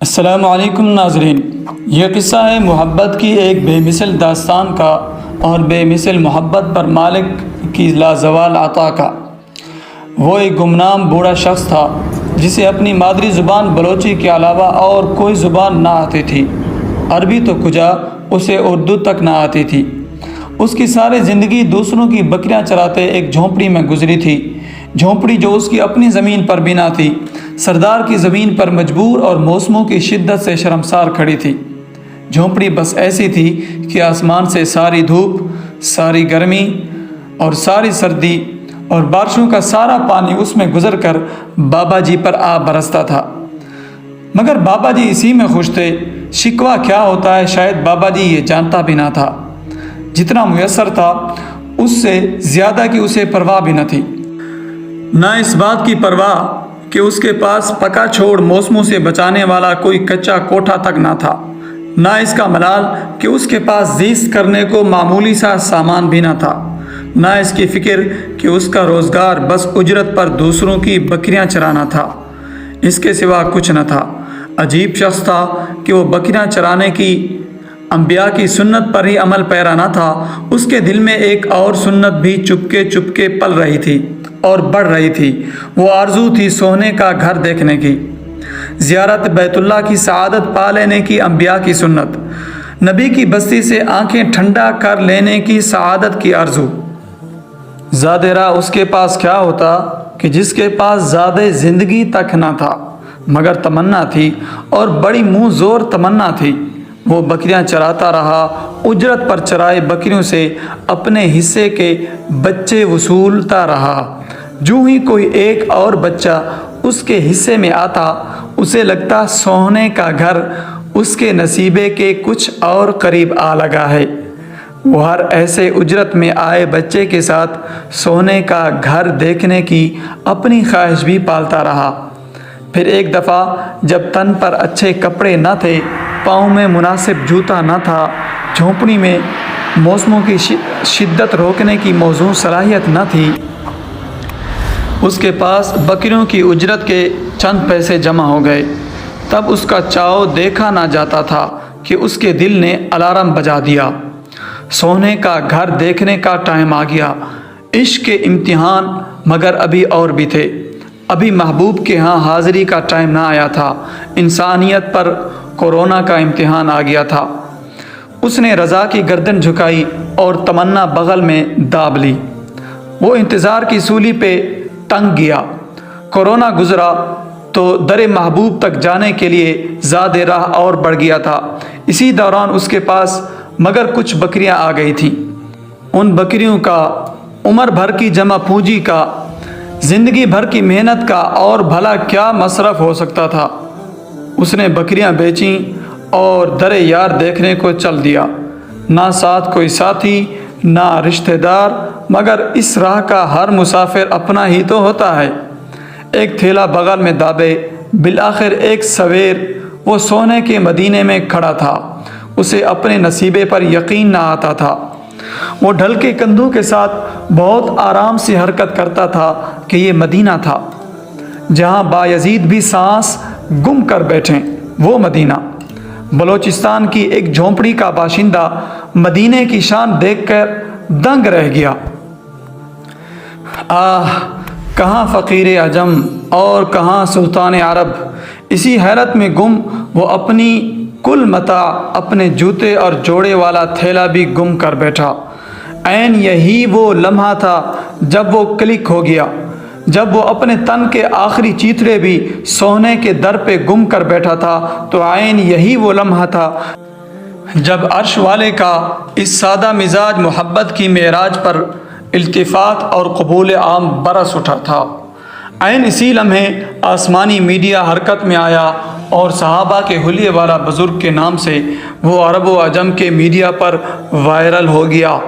السلام علیکم ناظرین، یہ قصہ ہے محبت کی ایک بے مثل داستان کا اور بے مثل محبت پر مالک کی لازوال عطا کا۔ وہ ایک گمنام بوڑھا شخص تھا جسے اپنی مادری زبان بلوچی کے علاوہ اور کوئی زبان نہ آتی تھی، عربی تو کجا اسے اردو تک نہ آتی تھی۔ اس کی ساری زندگی دوسروں کی بکریاں چراتے ایک جھونپڑی میں گزری تھی، جھونپڑی جو اس کی اپنی زمین پر بھی نہ تھی، سردار کی زمین پر مجبور اور موسموں کی شدت سے شرمسار کھڑی تھی۔ جھونپڑی بس ایسی تھی کہ آسمان سے ساری دھوپ، ساری گرمی اور ساری سردی اور بارشوں کا سارا پانی اس میں گزر کر بابا جی پر آ برستا تھا، مگر بابا جی اسی میں خوش تھے۔ شکوہ کیا ہوتا ہے شاید بابا جی یہ جانتا بھی نہ تھا۔ جتنا میسر تھا اس سے زیادہ کی اسے پرواہ بھی نہ تھی، نہ اس بات کی پرواہ کہ اس کے پاس پکا چھوڑ موسموں سے بچانے والا کوئی کچا کوٹھا تک نہ تھا، نہ اس کا ملال کہ اس کے پاس زیست کرنے کو معمولی سا سامان بھی نہ تھا، نہ اس کی فکر کہ اس کا روزگار بس اجرت پر دوسروں کی بکریاں چرانا تھا۔ اس کے سوا کچھ نہ تھا۔ عجیب شخص تھا کہ وہ بکریاں چرانے کی انبیاء کی سنت پر ہی عمل پیرا نہ تھا، اس کے دل میں ایک اور سنت بھی چپکے پل رہی تھی اور بڑھ رہی تھی۔ وہ آرزو تھی سونے کا گھر دیکھنے کی، زیارت بیت اللہ کی سعادت پا لینے کی انبیاء کی سنت، نبی کی بستی سے آنکھیں ٹھنڈا کر لینے کی سعادت کی آرزو۔ زادِ راہ اس کے پاس کیا ہوتا کہ جس کے پاس زادِ زندگی تک نہ تھا، مگر تمنا تھی اور بڑی منہ زور تمنا تھی۔ وہ بکریاں چراتا رہا، اجرت پر چرائے بکریوں سے اپنے حصے کے بچے وصولتا رہا۔ جو ہی کوئی ایک اور بچہ اس کے حصے میں آتا، اسے لگتا سونے کا گھر اس کے نصیبے کے کچھ اور قریب آ لگا ہے۔ وہ ہر ایسے اجرت میں آئے بچے کے ساتھ سونے کا گھر دیکھنے کی اپنی خواہش بھی پالتا رہا۔ پھر ایک دفعہ جب تن پر اچھے کپڑے نہ تھے، پاؤں میں مناسب جوتا نہ تھا، جھونپڑی میں موسموں کی شدت روکنے کی موزوں صلاحیت نہ تھی، اس کے پاس بکریوں کی اجرت کے چند پیسے جمع ہو گئے، تب اس کا چاؤ دیکھا نہ جاتا تھا کہ اس کے دل نے الارم بجا دیا۔ سونے کا گھر دیکھنے کا ٹائم آ گیا۔ عشق کے امتحان مگر ابھی اور بھی تھے۔ ابھی محبوب کے ہاں حاضری کا ٹائم نہ آیا تھا۔ انسانیت پر کورونا کا امتحان آ گیا تھا۔ اس نے رضا کی گردن جھکائی اور تمنا بغل میں داب لی۔ وہ انتظار کی سولی پہ ٹنگ گیا۔ کورونا گزرا تو در محبوب تک جانے کے لیے زادِ راہ اور بڑھ گیا تھا۔ اسی دوران اس کے پاس مگر کچھ بکریاں آ گئی تھیں۔ ان بکریوں کا عمر بھر کی جمع پونجی کا، زندگی بھر کی محنت کا اور بھلا کیا مصرف ہو سکتا تھا۔ اس نے بکریاں بیچیں اور در یار دیکھنے کو چل دیا۔ نہ ساتھ کوئی ساتھی، نہ رشتہ دار، مگر اس راہ کا ہر مسافر اپنا ہی تو ہوتا ہے۔ ایک تھیلا بغل میں دابے، بالآخر ایک سویر وہ سونے کے مدینے میں کھڑا تھا۔ اسے اپنے نصیبے پر یقین نہ آتا تھا۔ وہ ڈھل کے کندھوں کے ساتھ بہت آرام سے حرکت کرتا تھا کہ یہ مدینہ تھا جہاں بایزید بھی سانس گم کر بیٹھیں۔ وہ مدینہ بلوچستان کی ایک جھونپڑی کا باشندہ مدینے کی شان دیکھ کر دنگ رہ گیا۔ آہ، کہاں فقیر عجم اور کہاں سلطان عرب! اسی حیرت میں گم وہ اپنی کل متاع، اپنے جوتے اور جوڑے والا تھیلا بھی گم کر بیٹھا۔ عین یہی وہ لمحہ تھا جب وہ کلک ہو گیا، جب وہ اپنے تن کے آخری چیتڑے بھی سونے کے در پہ گم کر بیٹھا تھا، تو عین یہی وہ لمحہ تھا جب عرش والے کا اس سادہ مزاج محبت کی معراج پر التفات اور قبول عام برس اٹھا تھا۔ عین اسی لمحے آسمانی میڈیا حرکت میں آیا اور صحابہ کے حلیے والا بزرگ کے نام سے وہ عرب و عجم کے میڈیا پر وائرل ہو گیا۔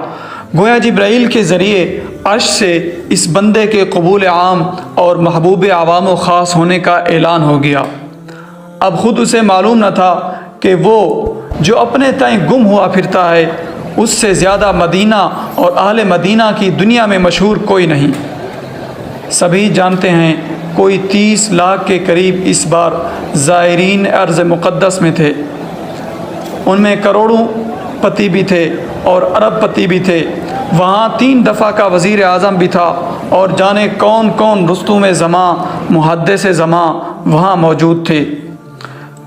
گویا جبرائیل کے ذریعے عرش سے اس بندے کے قبول عام اور محبوب عوام و خاص ہونے کا اعلان ہو گیا۔ اب خود اسے معلوم نہ تھا کہ وہ جو اپنے تئیں گم ہوا پھرتا ہے، اس سے زیادہ مدینہ اور اہل مدینہ کی دنیا میں مشہور کوئی نہیں۔ سبھی جانتے ہیں کوئی 30 لاکھ کے قریب اس بار زائرین ارض مقدس میں تھے۔ ان میں کروڑوں پتی بھی تھے اور ارب پتی بھی تھے۔ وہاں 3 دفعہ کا وزیر اعظم بھی تھا، اور جانے کون کون رستوم زماں، محدث زماں وہاں موجود تھے۔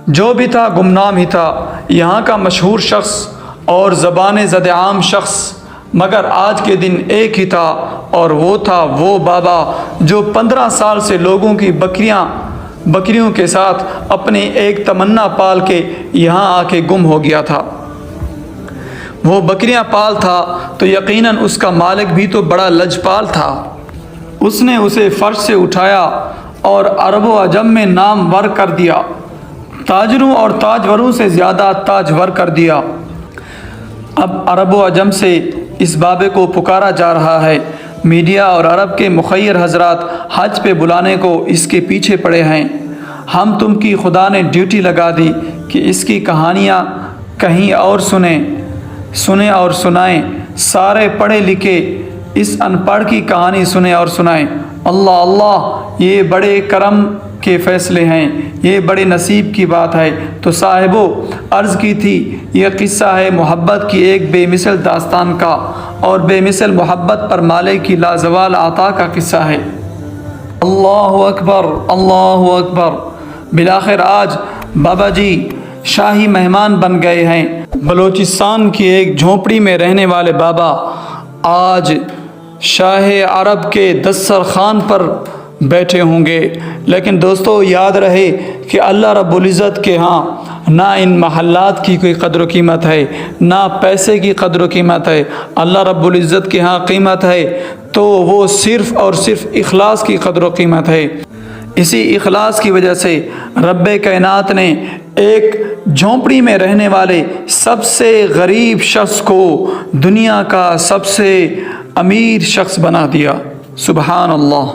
جو بھی تھا گمنام ہی تھا، یہاں کا مشہور شخص اور زبان زد عام شخص، مگر آج کے دن ایک ہی تھا، اور وہ تھا وہ بابا جو 15 سال سے لوگوں کی بکریوں کے ساتھ اپنی ایک تمنا پال کے یہاں آ کے گم ہو گیا تھا۔ وہ بکریاں پال تھا تو یقیناً اس کا مالک بھی تو بڑا لجپال تھا۔ اس نے اسے فرش سے اٹھایا اور عرب و عجم میں نامور کر دیا، تاجروں اور تاجوروں سے زیادہ تاجور کر دیا۔ اب عرب و عجم سے اس بابے کو پکارا جا رہا ہے۔ میڈیا اور عرب کے مخیر حضرات حج پہ بلانے کو اس کے پیچھے پڑے ہیں۔ ہم تم کی خدا نے ڈیوٹی لگا دی کہ اس کی کہانیاں کہیں اور سنیں اور سنائیں۔ سارے پڑھے لکھے اس ان پڑھ کی کہانی سنیں اور سنائیں۔ اللہ اللہ، یہ بڑے کرم کے فیصلے ہیں، یہ بڑے نصیب کی بات ہے۔ تو صاحبو، عرض کی تھی یہ قصہ ہے محبت کی ایک بے مثل داستان کا، اور بے مثل محبت پر مالک کی لازوال عطا کا قصہ ہے۔ اللہ اکبر، اللہ اکبر۔ بالآخر آج بابا جی شاہی مہمان بن گئے ہیں۔ بلوچستان کی ایک جھونپڑی میں رہنے والے بابا آج شاہ عرب کے دسترخوان پر بیٹھے ہوں گے۔ لیکن دوستو یاد رہے کہ اللہ رب العزت کے ہاں نہ ان محلات کی کوئی قدر و قیمت ہے، نہ پیسے کی قدر و قیمت ہے۔ اللہ رب العزت کے ہاں قیمت ہے تو وہ صرف اور صرف اخلاص کی قدر و قیمت ہے۔ اسی اخلاص کی وجہ سے رب کائنات نے ایک جھونپڑی میں رہنے والے سب سے غریب شخص کو دنیا کا سب سے امیر شخص بنا دیا۔ سبحان اللہ۔